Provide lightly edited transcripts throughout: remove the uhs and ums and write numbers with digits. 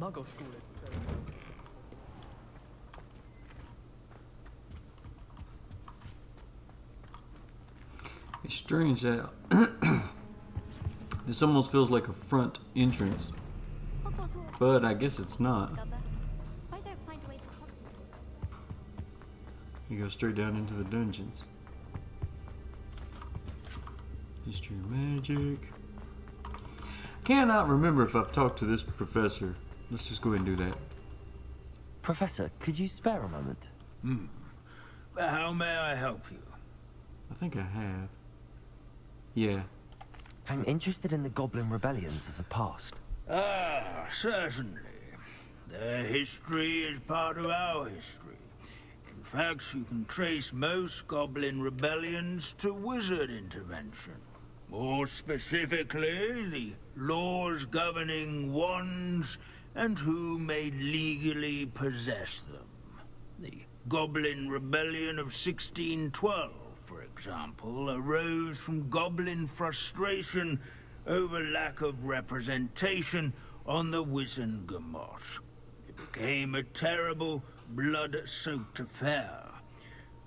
Muggle schooling. It's strange that this almost feels like a front entrance, but I guess it's not. You go straight down into the dungeons. History of magic. Cannot remember if I've talked to this professor. Let's just go ahead and do that. Professor, could you spare a moment? How may I help you? I think I have. Yeah. I'm interested in the Goblin rebellions of the past. Ah, certainly. Their history is part of our history. In fact, you can trace most Goblin rebellions to wizard intervention. More specifically, the laws governing wands and who may legally possess them. The Goblin Rebellion of 1612, for example, arose from Goblin frustration over lack of representation on the Wizengamot. It became a terrible, blood-soaked affair.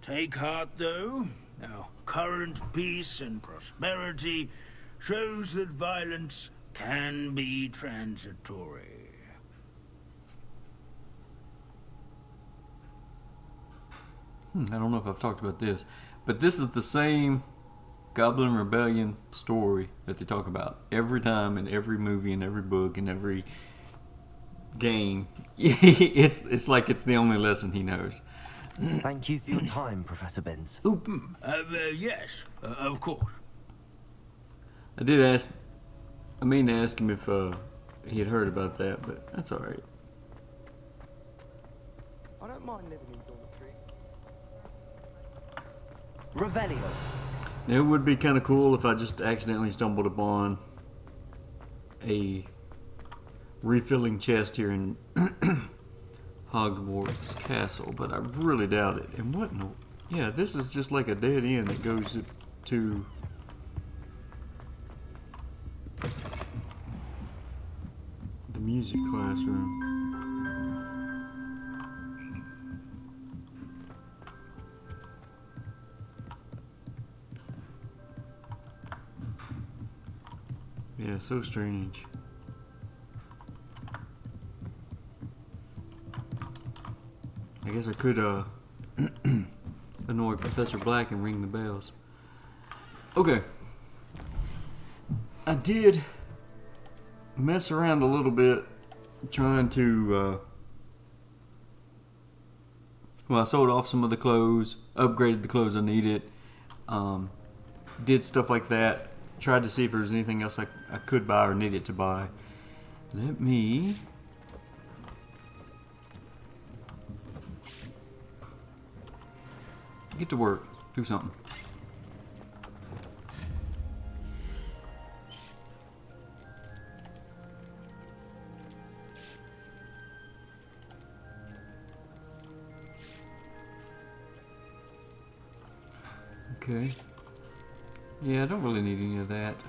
Take heart, though. Our current peace and prosperity shows that violence can be transitory. I don't know if I've talked about this, but this is the same Goblin Rebellion story that they talk about every time in every movie and every book and every game. It's like it's the only lesson he knows. Thank you for your time, Professor Binns. Yes, of course. I mean to ask him if he had heard about that, but that's alright. I don't mind living in dormitory. Revelio. Now, it would be kind of cool if I just accidentally stumbled upon a refilling chest here in Hogwarts Castle, but I really doubt it. And what no? Yeah, this is just like a dead end that goes to the music classroom. Yeah, so strange. I guess I could annoy Professor Black and ring the bells. Okay. I did mess around a little bit trying to I sold off some of the clothes, upgraded the clothes I needed, did stuff like that. Tried to see if there was anything else I could buy or needed to buy. Let me get to work. Do something. Okay. Yeah, I don't really need any of that.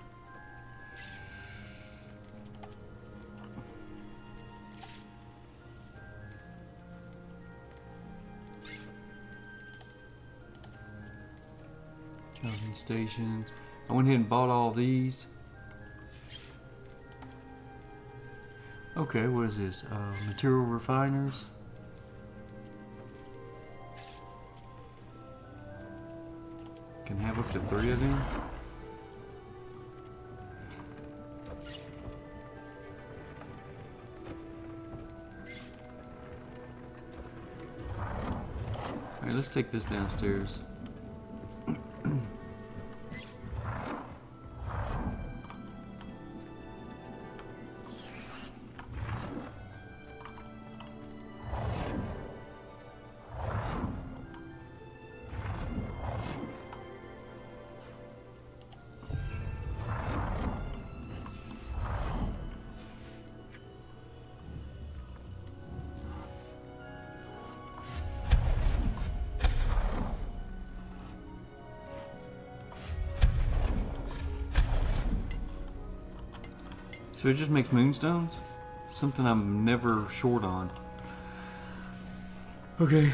Counting stations. I went ahead and bought all these. Okay, what is this? Material refiners. Can have up to 3 of them. Alright, let's take this downstairs. So it just makes moonstones? Something I'm never short on. Okay.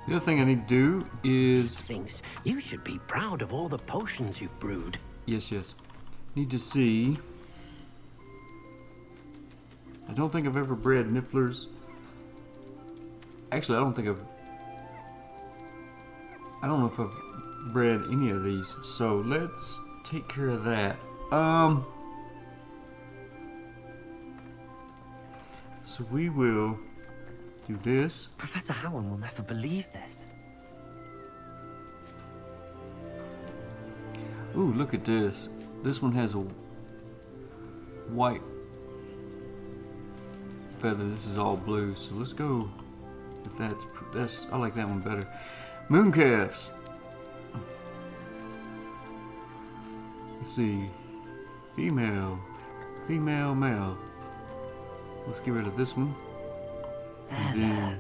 The other thing I need to do is... Thinks you should be proud of all the potions you've brewed. Yes. Need to see... I don't think I've ever bred nifflers. Actually, I don't know if I've bred any of these. So let's take care of that. So we will do this. Professor Howard will never believe this. Ooh, look at this. This one has a white feather. This is all blue. So let's go with that's I like that one better. Mooncalves. Let's see. Female, male. Let's get rid of this one. There.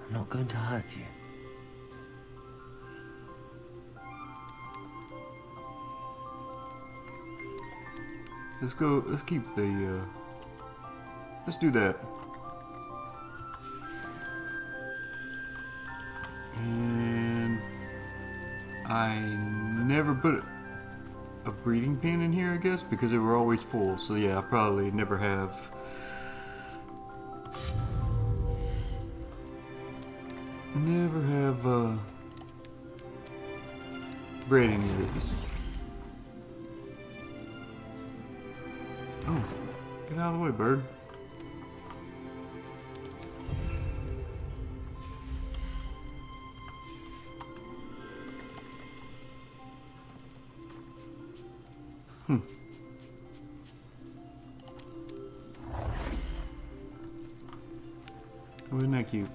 I'm not going to hurt you. Let's keep the, let's do that. And I never put a breeding pen in here, I guess, because they were always full. So yeah, I probably never have. Bred any of these. Oh, get out of the way, bird. Oh, isn't that cute?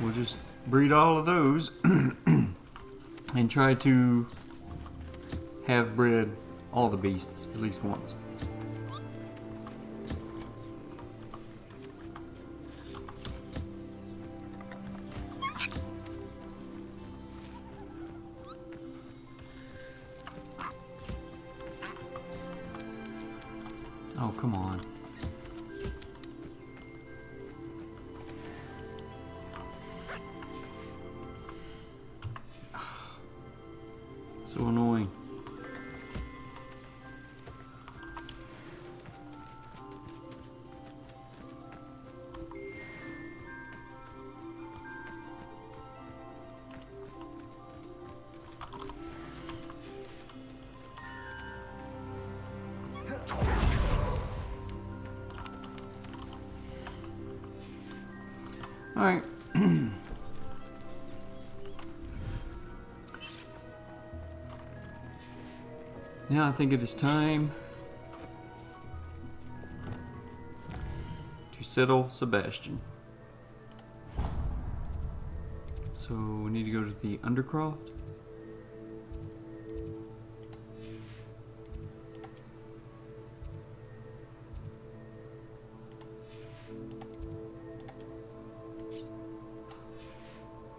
We'll just breed all of those and try to have bred all the beasts at least once. Oh, come on. So annoying. All right. Now I think it is time to settle Sebastian. So we need to go to the Undercroft.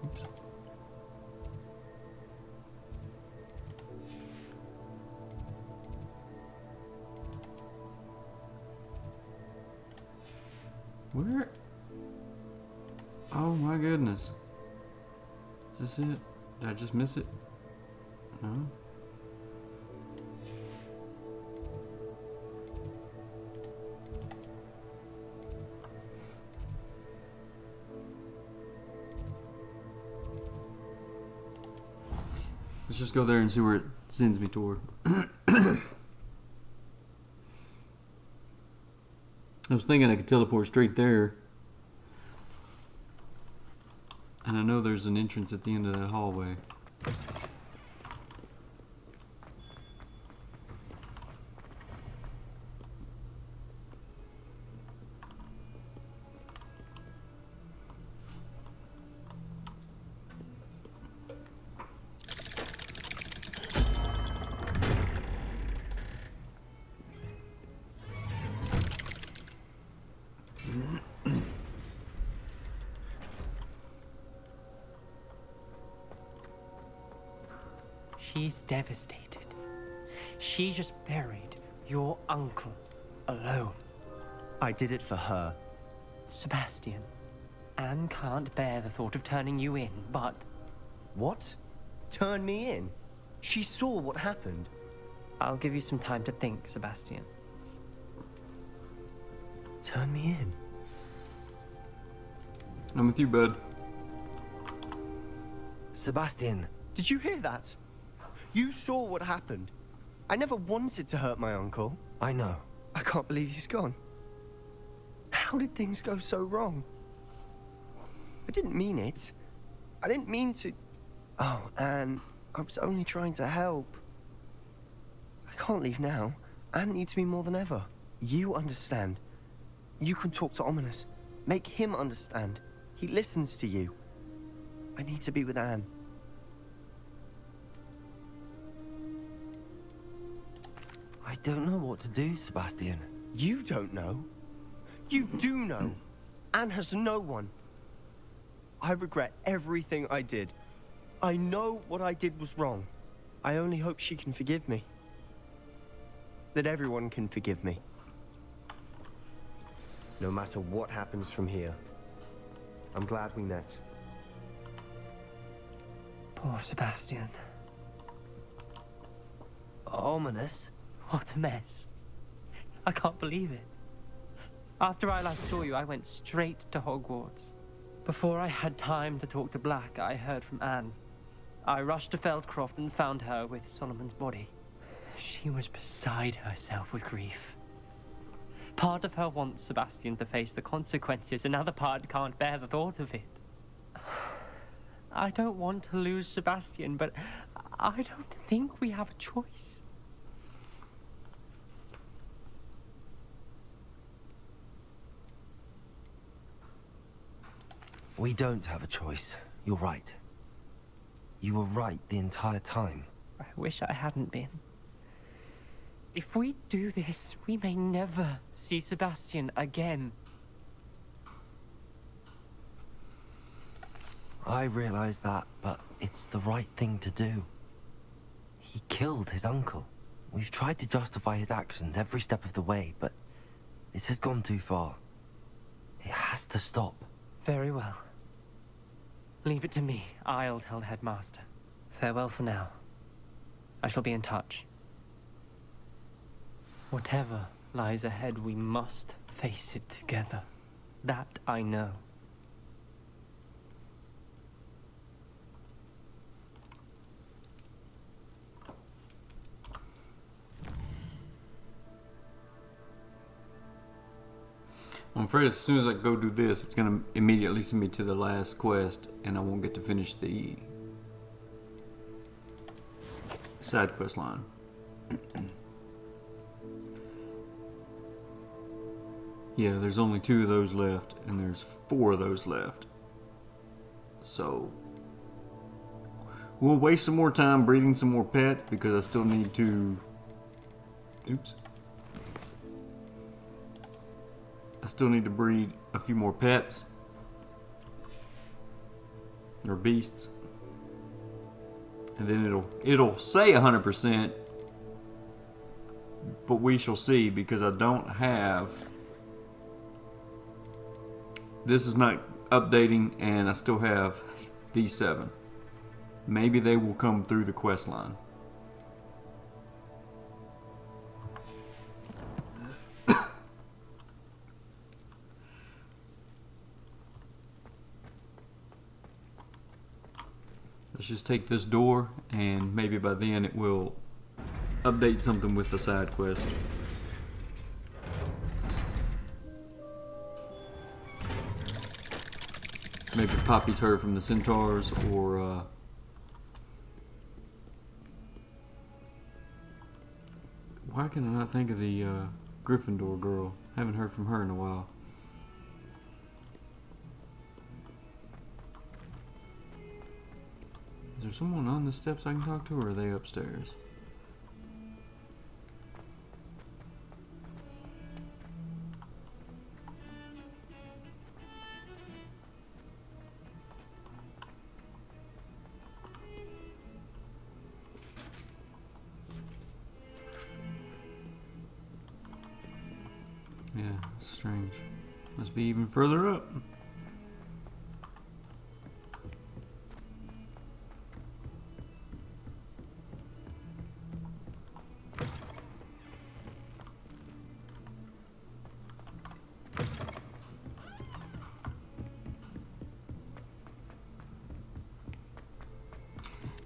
Oops. Where? Oh my goodness. Is this it? Did I just miss it? No. Let's just go there and see where it sends me toward. I was thinking I could teleport straight there. And I know there's an entrance at the end of that hallway. She's devastated. She just buried your uncle alone. I did it for her. Sebastian, Anne can't bear the thought of turning you in, but... What? Turn me in? She saw what happened. I'll give you some time to think, Sebastian. Turn me in? I'm with you, bud. Sebastian, did you hear that? You saw what happened. I never wanted to hurt my uncle. I know. I can't believe he's gone. How did things go so wrong? I didn't mean it. I didn't mean to... Oh, Anne, I was only trying to help. I can't leave now. Anne needs me more than ever. You understand. You can talk to Ominous. Make him understand. He listens to you. I need to be with Anne. I don't know what to do, Sebastian. You don't know. You do know. Anne has no one. I regret everything I did. I know what I did was wrong. I only hope she can forgive me. That everyone can forgive me. No matter what happens from here, I'm glad we met. Poor Sebastian. Ominous? What a mess. I can't believe it. After I last saw you, I went straight to Hogwarts. Before I had time to talk to Black, I heard from Anne. I rushed to Feldcroft and found her with Solomon's body. She was beside herself with grief. Part of her wants Sebastian to face the consequences, another part can't bear the thought of it. I don't want to lose Sebastian, but I don't think we have a choice. We don't have a choice. You're right. You were right the entire time. I wish I hadn't been. If we do this, we may never see Sebastian again. I realize that, but it's the right thing to do. He killed his uncle. We've tried to justify his actions every step of the way, but this has gone too far. It has to stop. Very well. Leave it to me. I'll tell the headmaster. Farewell for now. I shall be in touch. Whatever lies ahead, we must face it together. That I know. I'm afraid as soon as I go do this, it's going to immediately send me to the last quest, and I won't get to finish the side quest line. Yeah, there's only 2 of those left, and there's 4 of those left. So, we'll waste some more time breeding some more pets, because I still need to... Oops. I still need to breed a few more pets. Or beasts. And then it'll say 100%, but we shall see, because I don't have... This is not updating, and I still have these 7. Maybe they will come through the quest line. Let's just take this door, and maybe by then it will update something with the side quest. Maybe Poppy's heard from the centaurs, or why can I not think of the Gryffindor girl? Haven't heard from her in a while. Is there someone on the steps I can talk to, or are they upstairs? Yeah, that's strange. Must be even further up.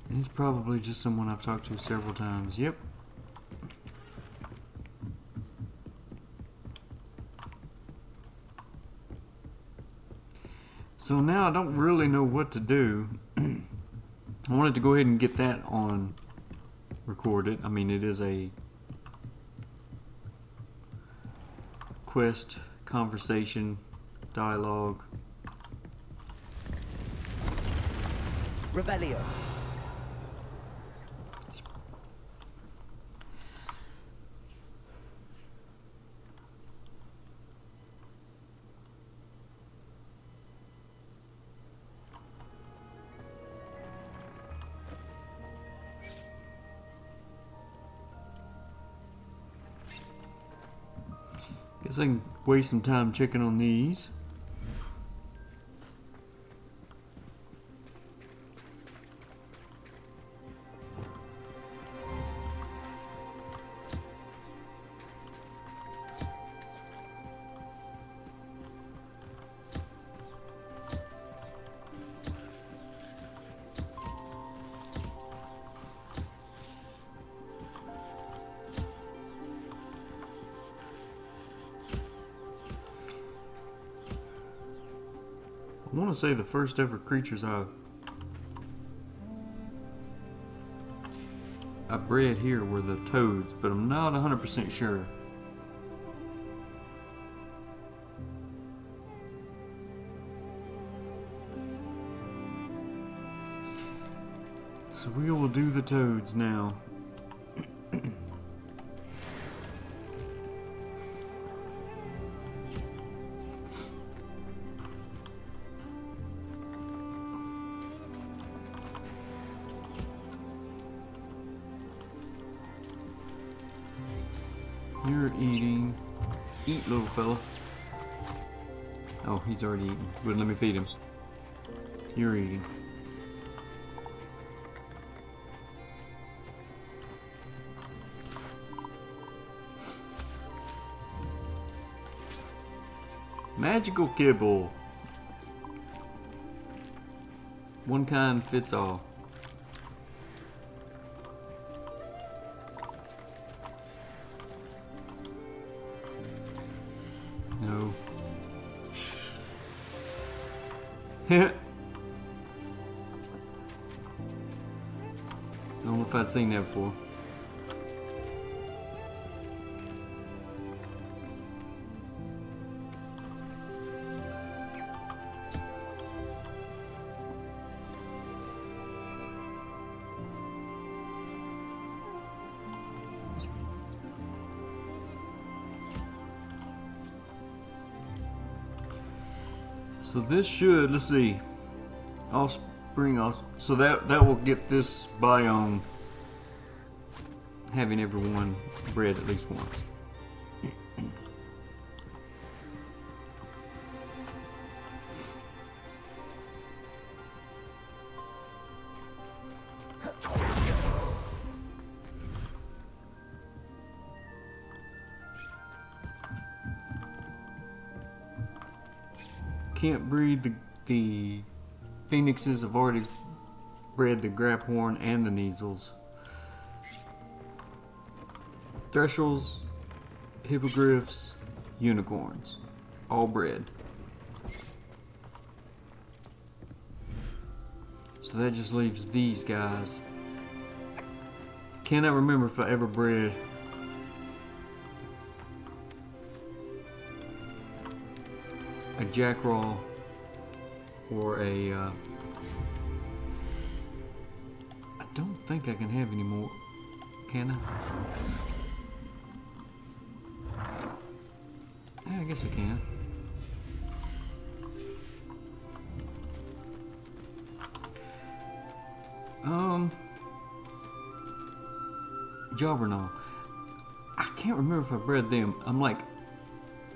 And he's probably just someone I've talked to several times. Yep. So now I don't really know what to do. I wanted to go ahead and get that on recorded. I mean, it is a quest, conversation, dialogue. Revelio. Guess I can waste some time checking on these. I want to say the first ever creatures I bred here were the toads, but I'm not 100% sure. So we will do the toads now. You're eating. Eat, little fella. Oh, he's already eaten. Wouldn't let me feed him. You're eating. Magical kibble. One kind fits all. No. Don't know if I'd seen that before. So this should, let's see, offspring, so that will get this biome having everyone bred at least once. Can't breed the phoenixes. I've already bred the Graphorn and the Neasels. Threshels, Hippogriffs, Unicorns. All bred. So that just leaves these guys. Cannot remember if I ever bred a Jackraw or a I don't think I can have any more, can I? Yeah, I guess I can. Jobbernaw. I can't remember if I bred them. I'm like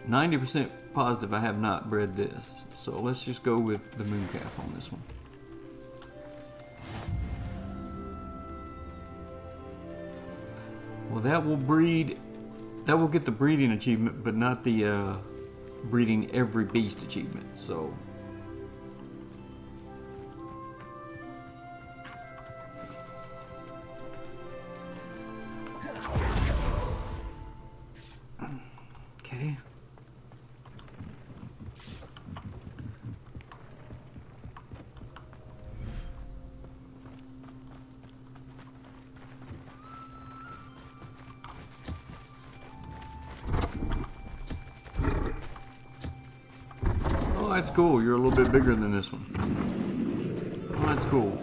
90% positive I have not bred this. So let's just go with the mooncalf on this one. Well, that will breed. That will get the breeding achievement, but not the breeding every beast achievement. So. Okay. Oh, that's cool. You're a little bit bigger than this one. Oh, that's cool.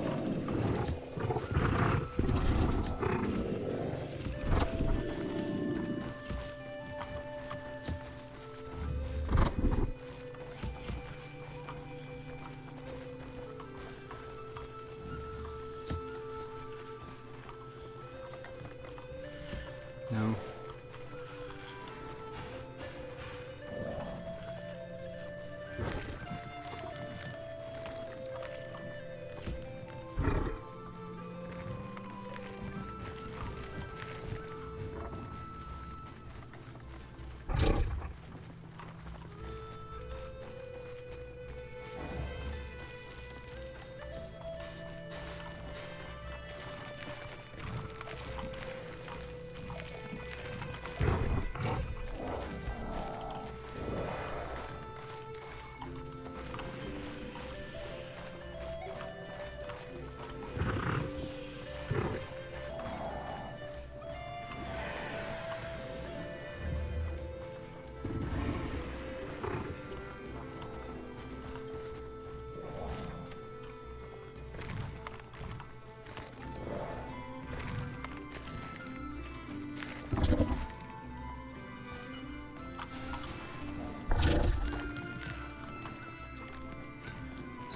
No.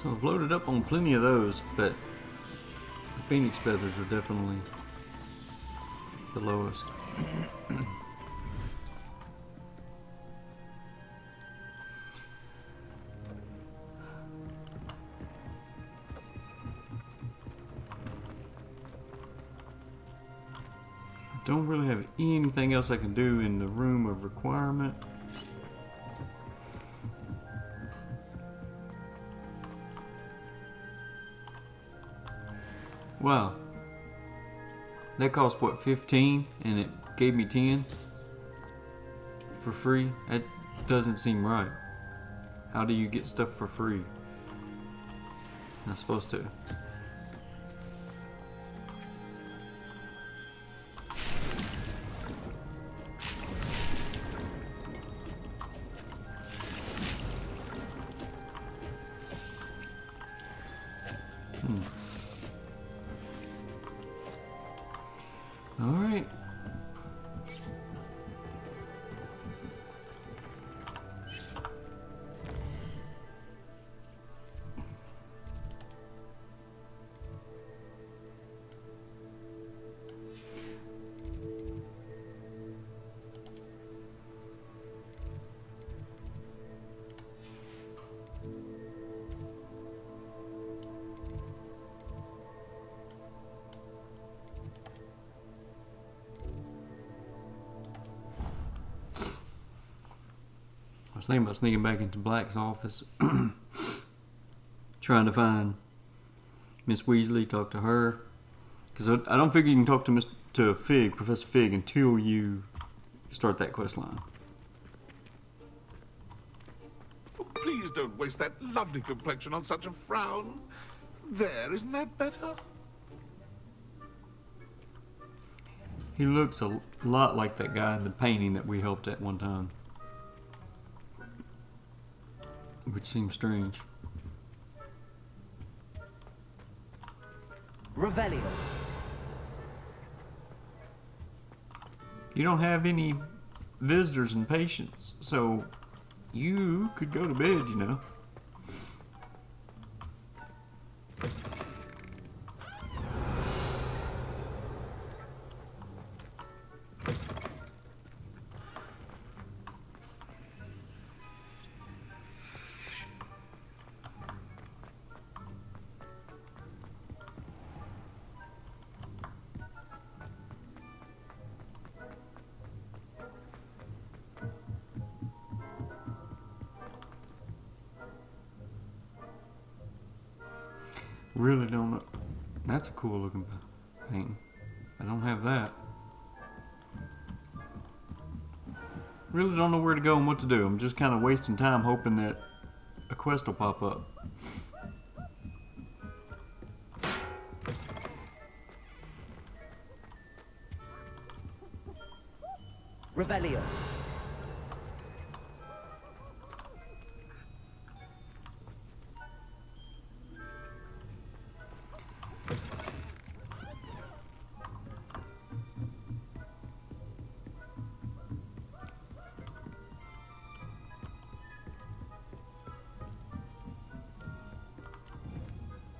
So I've loaded up on plenty of those, but the Phoenix feathers are definitely the lowest. I don't really have anything else I can do in the room of requirement. Wow. That cost what, 15 and it gave me 10 for free? That doesn't seem right. How do you get stuff for free? Not supposed to. All right. I was thinking about sneaking back into Black's office, trying to find Miss Weasley, talk to her. Because I don't figure you can talk to Fig, Professor Fig, until you start that quest line. Oh, please don't waste that lovely complexion on such a frown. There, isn't that better? He looks a lot like that guy in the painting that we helped at one time. Which seems strange. Revelio. You don't have any visitors and patients, so you could go to bed, you know. Really don't know. That's a cool looking painting. I don't have that. Really don't know where to go and what to do. I'm just kind of wasting time hoping that a quest will pop up. Revelio.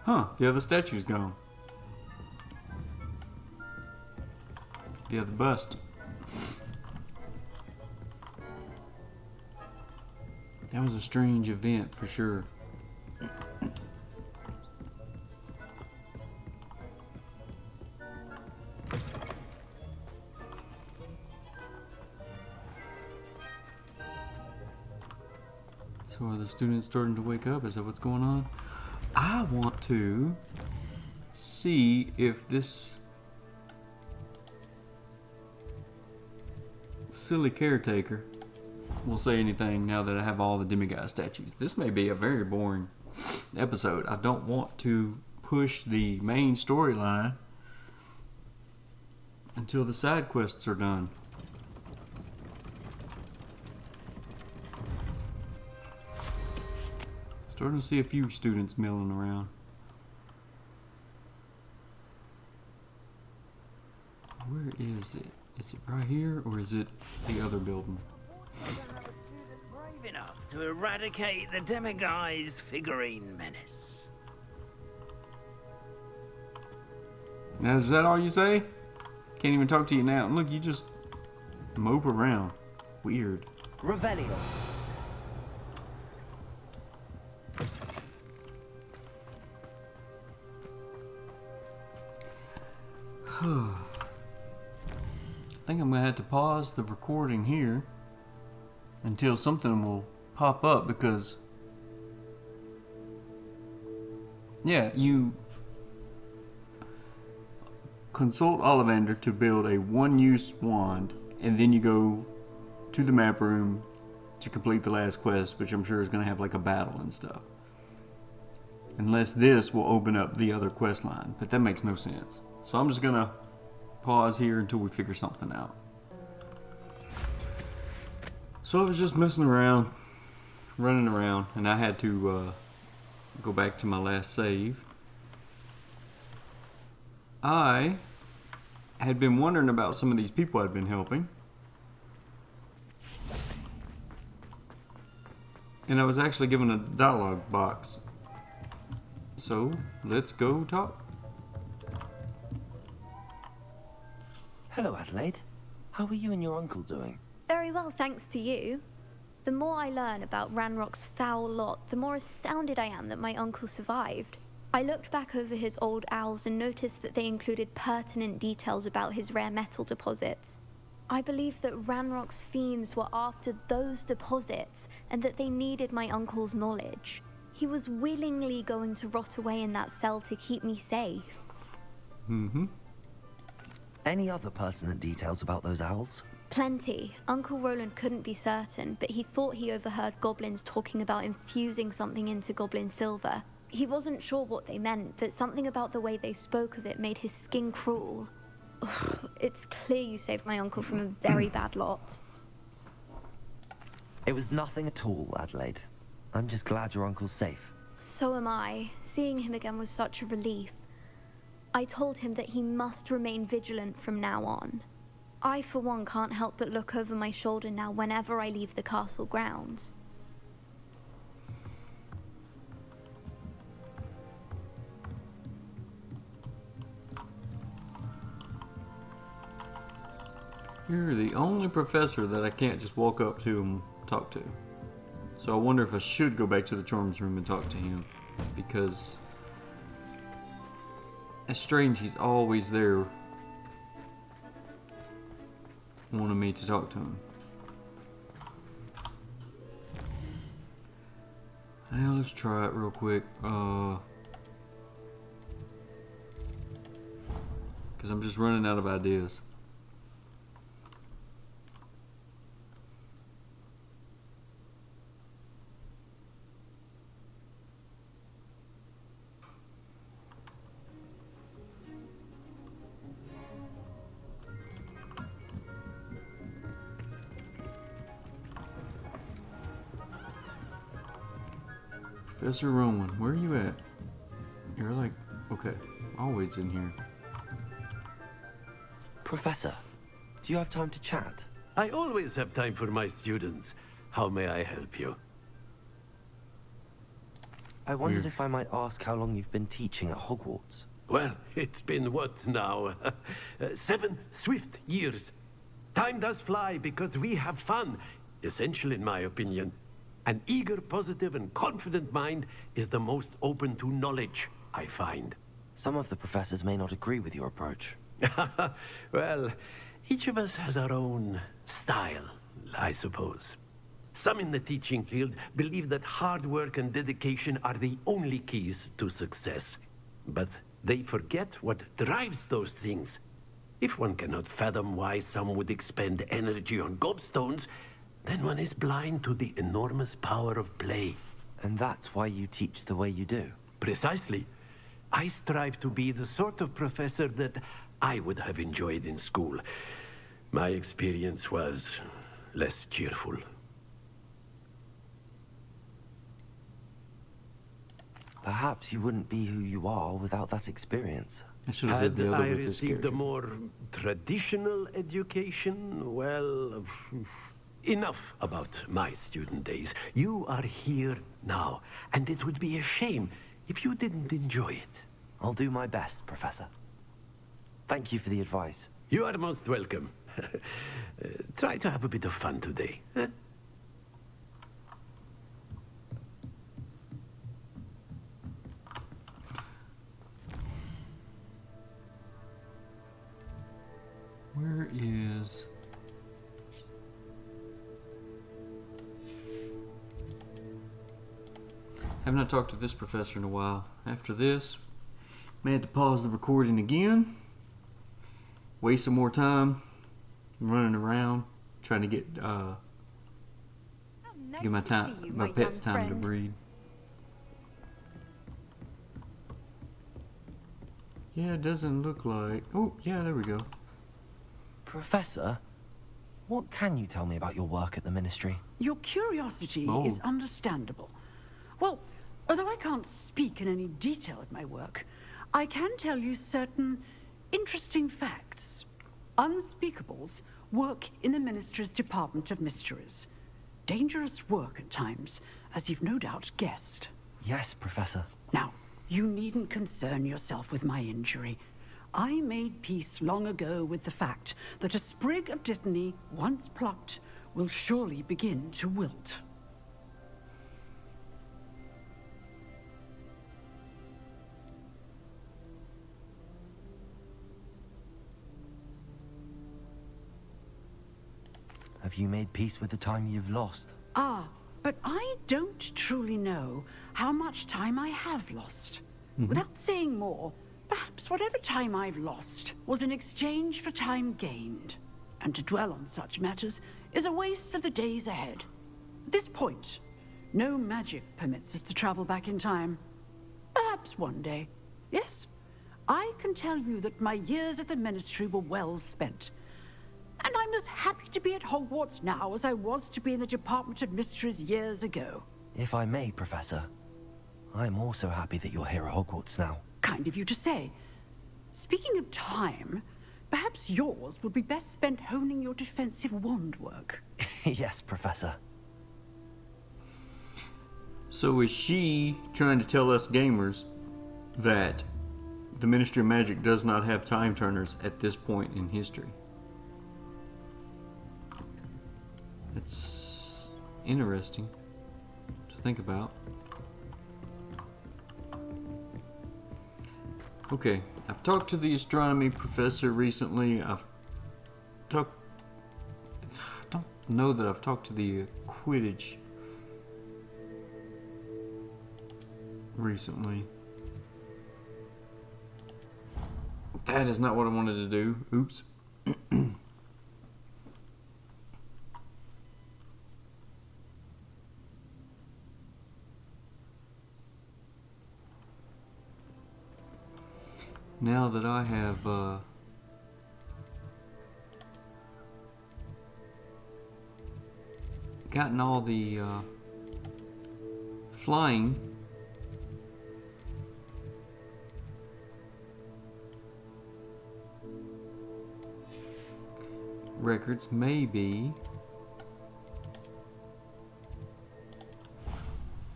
Huh, the other statue's gone. The other bust. That was a strange event for sure. So are the students starting to wake up? Is that what's going on? I want to see if this silly caretaker will say anything now that I have all the demiguise statues. This may be a very boring episode. I don't want to push the main storyline until the side quests are done. Starting to see a few students milling around. Where is it? Is it right here or is it the other building? Brave enough to eradicate the demiguise figurine menace. Now, is that all you say? Can't even talk to you now. Look, you just mope around. Weird. Revelio. I think I'm going to have to pause the recording here until something will pop up because, yeah, you consult Ollivander to build a one-use wand and then you go to the map room to complete the last quest, which I'm sure is going to have like a battle and stuff. Unless this will open up the other quest line, but that makes no sense. So I'm just going to pause here until we figure something out. So I was just messing around, running around, and I had to go back to my last save. I had been wondering about some of these people I'd been helping. And I was actually given a dialogue box. So let's go talk. Hello, Adelaide. How are you and your uncle doing? Very well, thanks to you. The more I learn about Ranrock's foul lot, the more astounded I am that my uncle survived. I looked back over his old owls and noticed that they included pertinent details about his rare metal deposits. I believe that Ranrock's fiends were after those deposits and that they needed my uncle's knowledge. He was willingly going to rot away in that cell to keep me safe. Mm-hmm. Any other pertinent details about those owls? Plenty. Uncle Roland couldn't be certain, but he thought he overheard goblins talking about infusing something into goblin silver. He wasn't sure what they meant, but something about the way they spoke of it made his skin crawl. Ugh, it's clear you saved my uncle from a very bad lot. It was nothing at all, Adelaide. I'm just glad your uncle's safe. So am I. Seeing him again was such a relief. I told him that he must remain vigilant from now on. I, for one, can't help but look over my shoulder now whenever I leave the castle grounds. You're the only professor that I can't just walk up to and talk to. So I wonder if I should go back to the Charms Room and talk to him. Because it's strange he's always there wanting me to talk to him. Now let's try it real quick. Because I'm just running out of ideas. Professor Rowan, where are you at? You're like, okay, always in here. Professor, do you have time to chat? I always have time for my students. How may I help you? I wondered if I might ask how long you've been teaching at Hogwarts. Well, it's been what now? 7 swift years. Time does fly because we have fun. Essential in my opinion. An eager, positive, and confident mind is the most open to knowledge, I find. Some of the professors may not agree with your approach. Well, each of us has our own style, I suppose. Some in the teaching field believe that hard work and dedication are the only keys to success. But they forget what drives those things. If one cannot fathom why some would expend energy on gobstones, then one is blind to the enormous power of play. And that's why you teach the way you do? Precisely. I strive to be the sort of professor that I would have enjoyed in school. My experience was less cheerful. Perhaps you wouldn't be who you are without that experience. I should have said Had the other I bit that received scared a you. more traditional education, well, enough about my student days. You are here now, and it would be a shame if you didn't enjoy it. I'll do my best, Professor. Thank you for the advice. You are most welcome. Try to have a bit of fun today. Huh? Where is... Have not talked to this professor in a while. After this, may have to pause the recording again. Waste some more time running around trying to get give my pets time to breed. Yeah, it doesn't look like. Oh, yeah, there we go. Professor, what can you tell me about your work at the Ministry? Your curiosity Oh. is understandable. Well, although I can't speak in any detail of my work, I can tell you certain interesting facts. Unspeakables work in the Ministry's Department of Mysteries. Dangerous work at times, as you've no doubt guessed. Yes, Professor. Now, you needn't concern yourself with my injury. I made peace long ago with the fact that a sprig of dittany, once plucked, will surely begin to wilt. Have you made peace with the time you've lost? Ah, but I don't truly know how much time I have lost. Without saying more, perhaps whatever time I've lost was in exchange for time gained. And to dwell on such matters is a waste of the days ahead. At this point, no magic permits us to travel back in time. Perhaps one day. Yes, I can tell you that my years at the Ministry were well spent. And I'm as happy to be at Hogwarts now as I was to be in the Department of Mysteries years ago. If I may, Professor, I'm also happy that you're here at Hogwarts now. Kind of you to say. Speaking of time, perhaps yours would be best spent honing your defensive wand work. Yes, Professor. So is she trying to tell us gamers that the Ministry of Magic does not have time turners at this point in history? It's interesting to think about. Okay, I've talked to the astronomy professor recently. I don't know that I've talked to the Quidditch recently. That is not what I wanted to do. Oops. Now that I have gotten all the flying records, maybe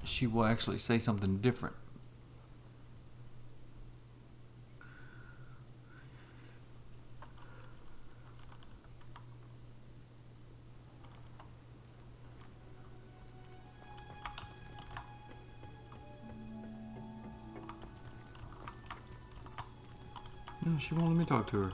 she will actually say something different. No, she won't let me talk to her.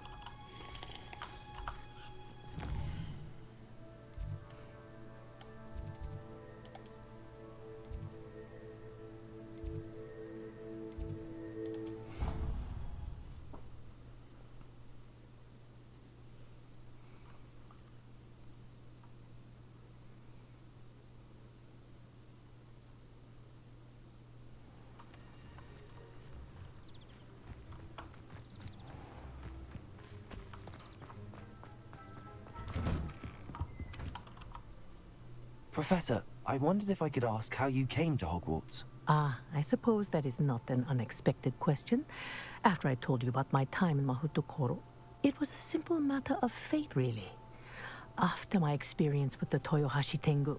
Professor, I wondered if I could ask how you came to Hogwarts. Ah, I suppose that is not an unexpected question. After I told you about my time in Mahutokoro, it was a simple matter of fate, really. After my experience with the Toyohashi Tengu,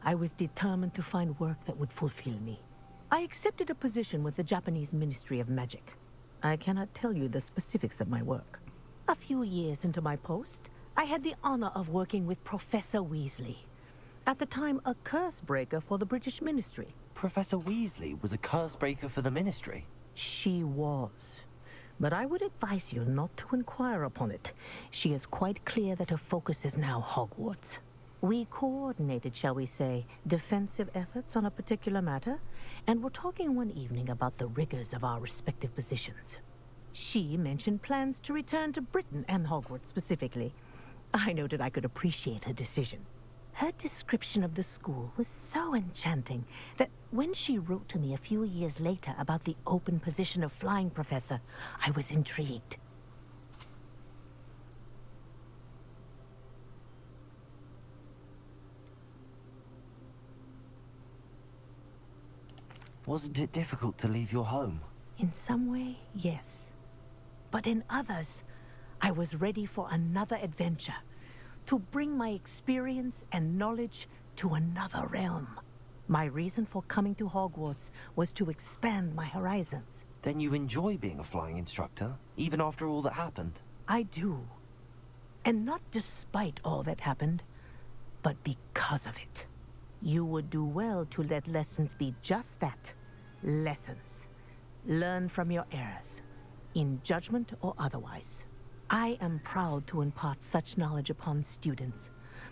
I was determined to find work that would fulfill me. I accepted a position with the Japanese Ministry of Magic. I cannot tell you the specifics of my work. A few years into my post, I had the honor of working with Professor Weasley. At the time, a curse breaker for the British Ministry. Professor Weasley was a curse breaker for the Ministry. She was. But I would advise you not to inquire upon it. She is quite clear that her focus is now Hogwarts. We coordinated, shall we say, defensive efforts on a particular matter, and were talking one evening about the rigors of our respective positions. She mentioned plans to return to Britain and Hogwarts specifically. I noted I could appreciate her decision. Her description of the school was so enchanting that when she wrote to me a few years later about the open position of flying professor, I was intrigued. Wasn't it difficult to leave your home? In some way, yes. But in others, I was ready for another adventure. To bring my experience and knowledge to another realm. My reason for coming to Hogwarts was to expand my horizons. Then you enjoy being a flying instructor, even after all that happened? I do. And not despite all that happened, but because of it. You would do well to let lessons be just that. Lessons. Learn from your errors, in judgment or otherwise. I am proud to impart such knowledge upon students,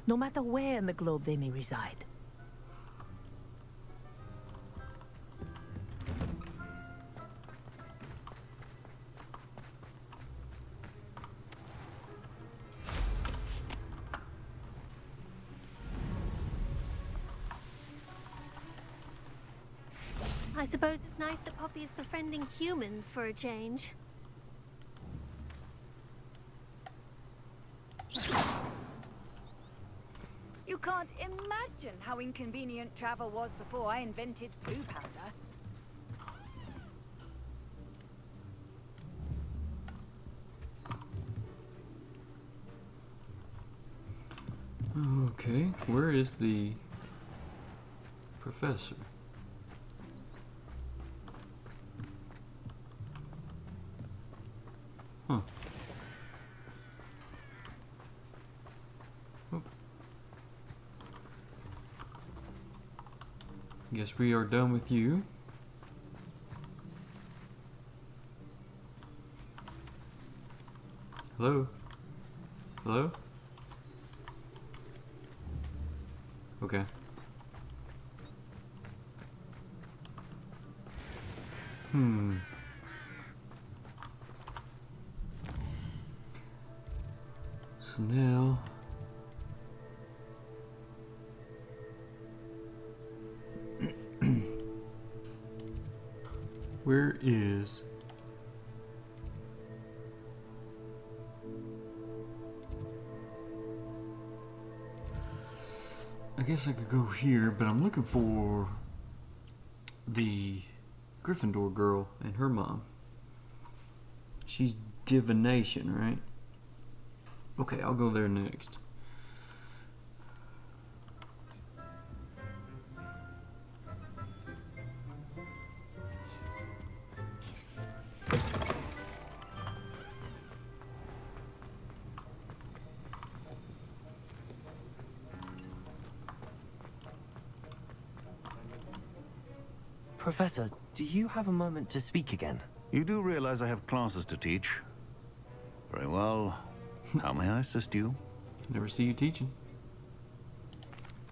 no matter where in the globe they may reside. I suppose it's nice that Poppy is befriending humans for a change. You can't imagine how inconvenient travel was before I invented flu powder. Okay, where is the professor? Huh. Oh. Guess we are done with you. Hello? Hello? Okay. So now where is I guess I could go here, but I'm looking for the Gryffindor girl and her mom. She's divination, right? Okay, I'll go there next. Professor, do you have a moment to speak again? You do realize I have classes to teach. Very well. How may I assist you? Never see you teaching.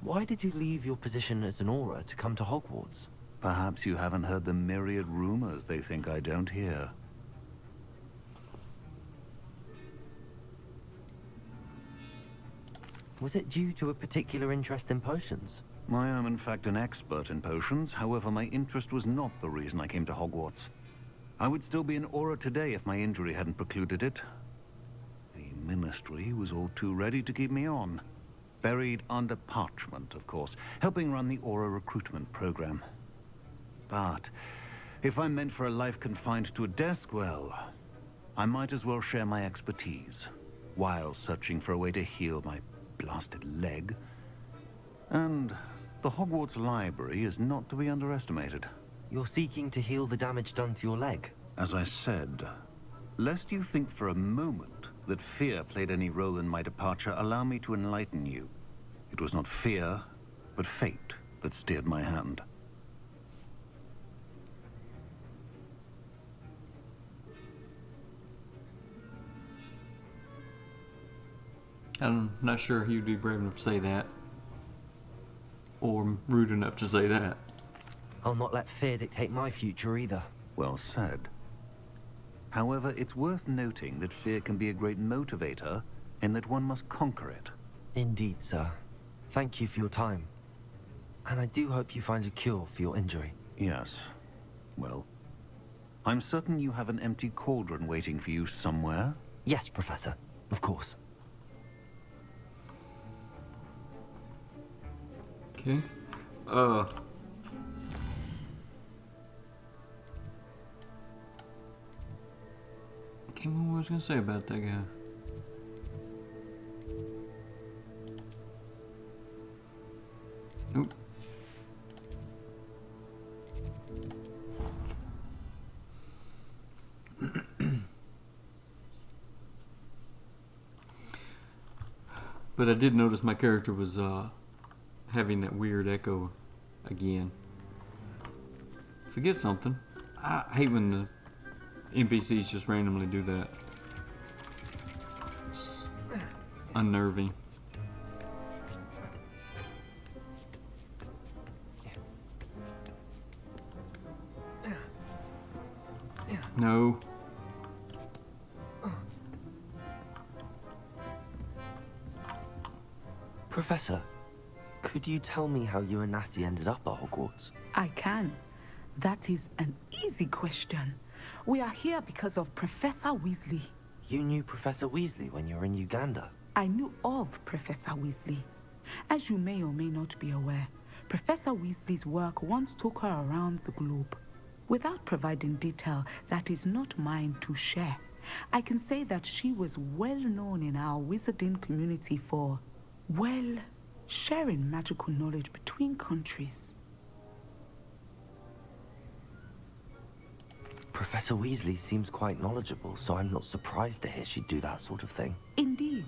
Why did you leave your position as an Auror to come to Hogwarts? Perhaps you haven't heard the myriad rumors they think I don't hear. Was it due to a particular interest in potions? I am in fact an expert in potions, however my interest was not the reason I came to Hogwarts. I would still be an Auror today if my injury hadn't precluded it. The Ministry was all too ready to keep me on. Buried under parchment, of course, helping run the Auror recruitment program. But if I'm meant for a life confined to a desk, well, I might as well share my expertise, while searching for a way to heal my blasted leg. And the Hogwarts Library is not to be underestimated. You're seeking to heal the damage done to your leg? As I said, lest you think for a moment that fear played any role in my departure, allow me to enlighten you. It was not fear, but fate that steered my hand. I'm not sure he would be brave enough to say that. Or rude enough to say that. I'll not let fear dictate my future either. Well said. However, it's worth noting that fear can be a great motivator, and that one must conquer it. Indeed, sir. Thank you for your time. And I do hope you find a cure for your injury. Yes. Well, I'm certain you have an empty cauldron waiting for you somewhere. Yes, Professor. Of course. Okay. Can't remember what I was gonna say about that guy. Nope. But I did notice my character was having that weird echo again. Forget something. I hate when the NPCs just randomly do that. It's unnerving. No. Professor, could you tell me how you and Natty ended up at Hogwarts? I can. That is an easy question. We are here because of Professor Weasley. You knew Professor Weasley when you were in Uganda? I knew of Professor Weasley. As you may or may not be aware, Professor Weasley's work once took her around the globe. Without providing detail that is not mine to share, I can say that she was well known in our wizarding community for, well, sharing magical knowledge between countries. Professor Weasley seems quite knowledgeable, so I'm not surprised to hear she'd do that sort of thing. Indeed.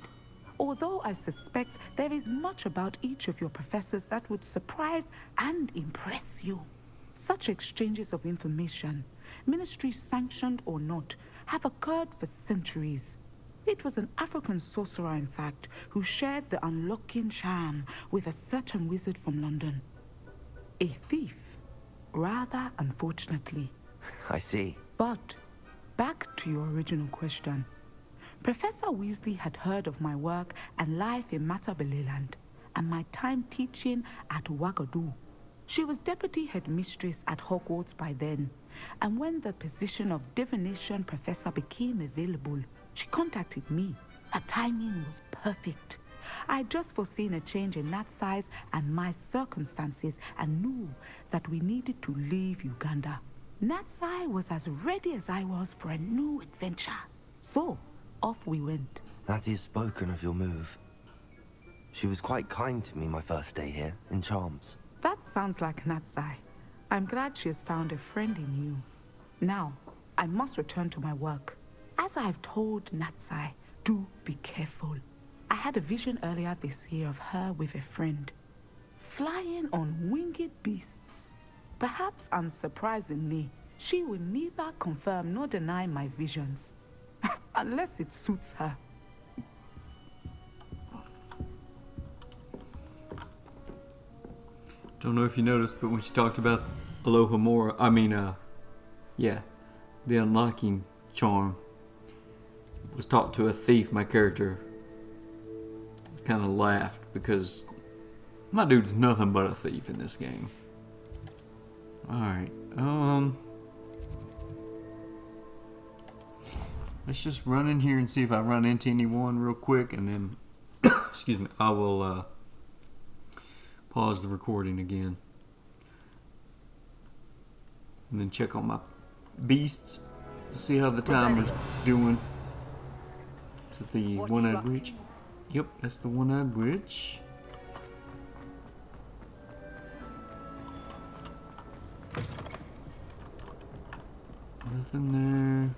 Although I suspect there is much about each of your professors that would surprise and impress you. Such exchanges of information, ministry sanctioned or not, have occurred for centuries. It was an African sorcerer, in fact, who shared the unlocking charm with a certain wizard from London. A thief, rather unfortunately. I see. But, back to your original question. Professor Weasley had heard of my work and life in Matabeleland, and my time teaching at Ouagadougou. She was deputy headmistress at Hogwarts by then, and when the position of divination professor became available, she contacted me. Her timing was perfect. I had just foreseen a change in that size and my circumstances and knew that we needed to leave Uganda. Natsai was as ready as I was for a new adventure. So, off we went. Natty has spoken of your move. She was quite kind to me my first day here, in Charms. That sounds like Natsai. I'm glad she has found a friend in you. Now, I must return to my work. As I've told Natsai, do be careful. I had a vision earlier this year of her with a friend, flying on winged beasts. Perhaps unsurprisingly, she will neither confirm nor deny my visions, unless it suits her. Don't know if you noticed, but when she talked about the unlocking charm was taught to a thief, my character kind of laughed because my dude's nothing but a thief in this game. Alright, let's just run in here and see if I run into anyone real quick, and then, excuse me, I will pause the recording again. And then check on my beasts, see how the timer's doing. Is it the one-eyed witch? Yep, that's the one-eyed witch. Nothing there.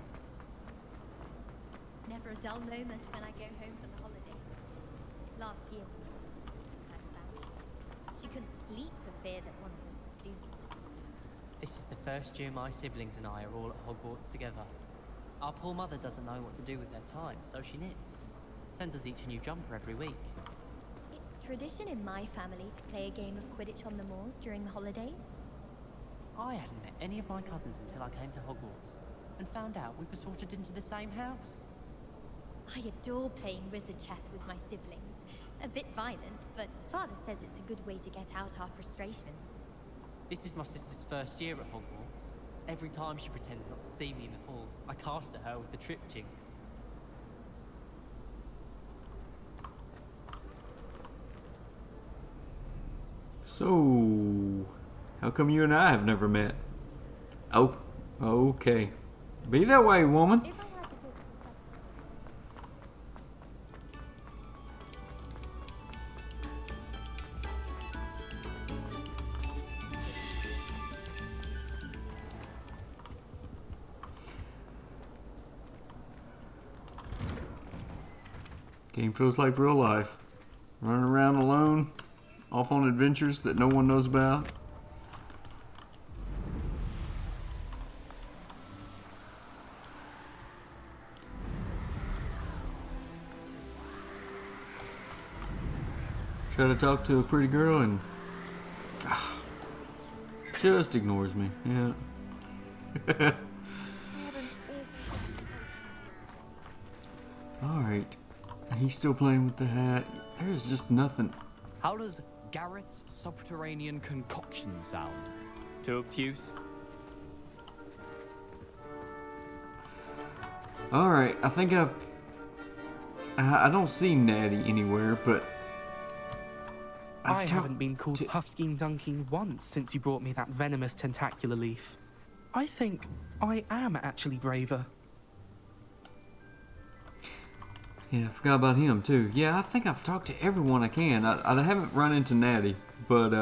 Never a dull moment when I go home for the holidays. Last year, she couldn't sleep for fear that one of us was student. This is the first year my siblings and I are all at Hogwarts together. Our poor mother doesn't know what to do with their time, so she knits. Sends us each a new jumper every week. It's tradition in my family to play a game of Quidditch on the moors during the holidays. I hadn't met any of my cousins until I came to Hogwarts, and found out we were sorted into the same house. I adore playing wizard chess with my siblings. A bit violent, but Father says it's a good way to get out our frustrations. This is my sister's first year at Hogwarts. Every time she pretends not to see me in the halls, I cast at her with the trip jinx. So, how come you and I have never met? Oh, okay. Be that way, woman. Game feels like real life. Running around alone, off on adventures that no one knows about. Try to talk to a pretty girl and just ignores me. Yeah. Alright. He's still playing with the hat. There's just nothing. How does Garrett's subterranean concoction sound? Too obtuse? Alright, I think I don't see Natty anywhere, but I haven't been called Puffskein Dunking once since you brought me that venomous tentacular leaf. I think I am actually braver. Yeah, I forgot about him too. Yeah, I think I've talked to everyone I can. I haven't run into Natty, but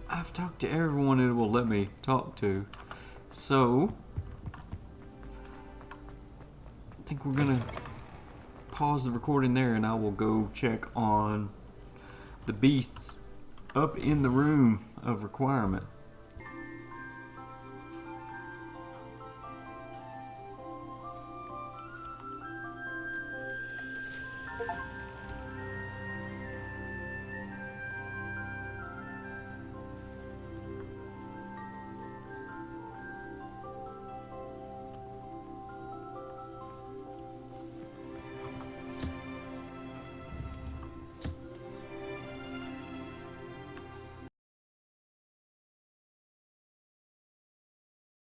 I've talked to everyone it will let me talk to. So I think we're gonna pause the recording there, and I will go check on the beasts up in the room of requirement.